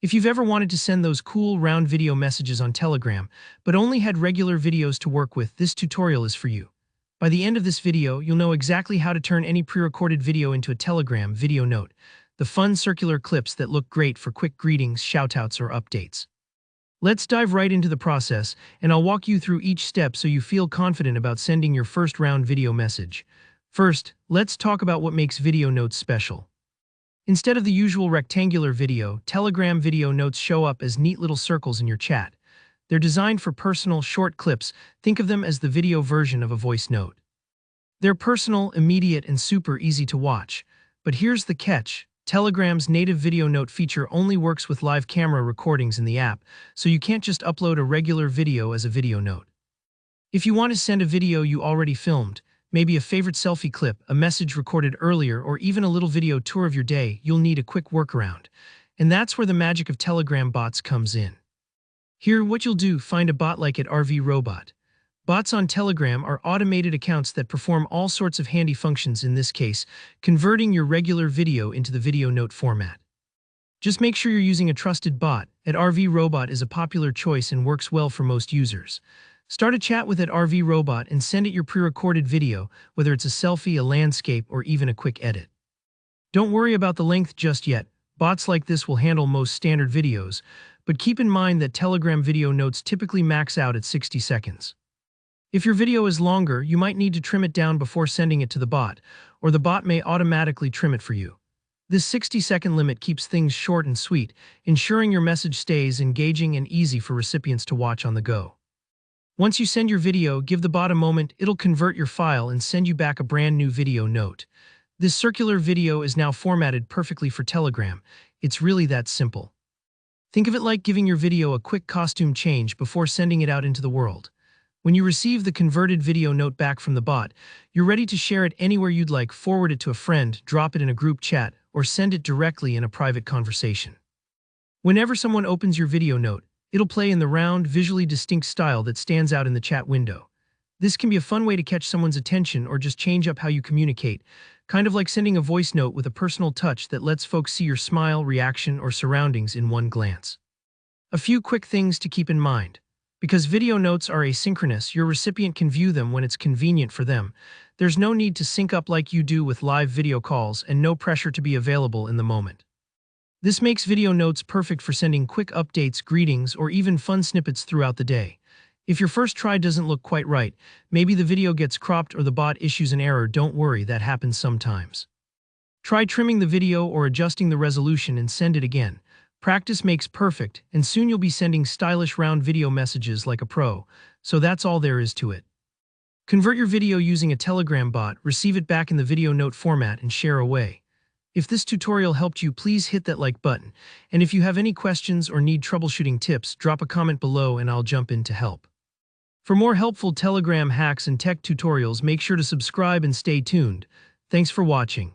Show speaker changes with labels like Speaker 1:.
Speaker 1: If you've ever wanted to send those cool round video messages on Telegram, but only had regular videos to work with, this tutorial is for you. By the end of this video, you'll know exactly how to turn any pre-recorded video into a Telegram video note, the fun circular clips that look great for quick greetings, shoutouts, or updates. Let's dive right into the process, and I'll walk you through each step so you feel confident about sending your first round video message. First, let's talk about what makes video notes special. Instead of the usual rectangular video, Telegram video notes show up as neat little circles in your chat. They're designed for personal, short clips. Think of them as the video version of a voice note. They're personal, immediate, and super easy to watch. But here's the catch. Telegram's native video note feature only works with live camera recordings in the app, so you can't just upload a regular video as a video note. If you want to send a video you already filmed, maybe a favorite selfie clip, a message recorded earlier, or even a little video tour of your day, you'll need a quick workaround. And that's where the magic of Telegram bots comes in. Here, what you'll do, find a bot like at RV Robot. Bots on Telegram are automated accounts that perform all sorts of handy functions, in this case, converting your regular video into the video note format. Just make sure you're using a trusted bot. At RV Robot is a popular choice and works well for most users. Start a chat with RV Robot and send it your pre-recorded video, whether it's a selfie, a landscape, or even a quick edit. Don't worry about the length just yet. Bots like this will handle most standard videos, but keep in mind that Telegram video notes typically max out at 60 seconds. If your video is longer, you might need to trim it down before sending it to the bot, or the bot may automatically trim it for you. This 60-second limit keeps things short and sweet, ensuring your message stays engaging and easy for recipients to watch on the go. Once you send your video, give the bot a moment. It'll convert your file and send you back a brand new video note. This circular video is now formatted perfectly for Telegram. It's really that simple. Think of it like giving your video a quick costume change before sending it out into the world. When you receive the converted video note back from the bot, you're ready to share it anywhere you'd like. Forward it to a friend, drop it in a group chat, or send it directly in a private conversation. Whenever someone opens your video note, it'll play in the round, visually distinct style that stands out in the chat window. This can be a fun way to catch someone's attention or just change up how you communicate, kind of like sending a voice note with a personal touch that lets folks see your smile, reaction, or surroundings in one glance. A few quick things to keep in mind. Because video notes are asynchronous, your recipient can view them when it's convenient for them. There's no need to sync up like you do with live video calls, and no pressure to be available in the moment. This makes video notes perfect for sending quick updates, greetings, or even fun snippets throughout the day. If your first try doesn't look quite right, maybe the video gets cropped or the bot issues an error, don't worry, that happens sometimes. Try trimming the video or adjusting the resolution and send it again. Practice makes perfect, and soon you'll be sending stylish round video messages like a pro, so that's all there is to it. Convert your video using a Telegram bot, receive it back in the video note format, and share away. If this tutorial helped you, please hit that like button, and if you have any questions or need troubleshooting tips, drop a comment below and I'll jump in to help. For more helpful Telegram hacks and tech tutorials, make sure to subscribe and stay tuned. Thanks for watching.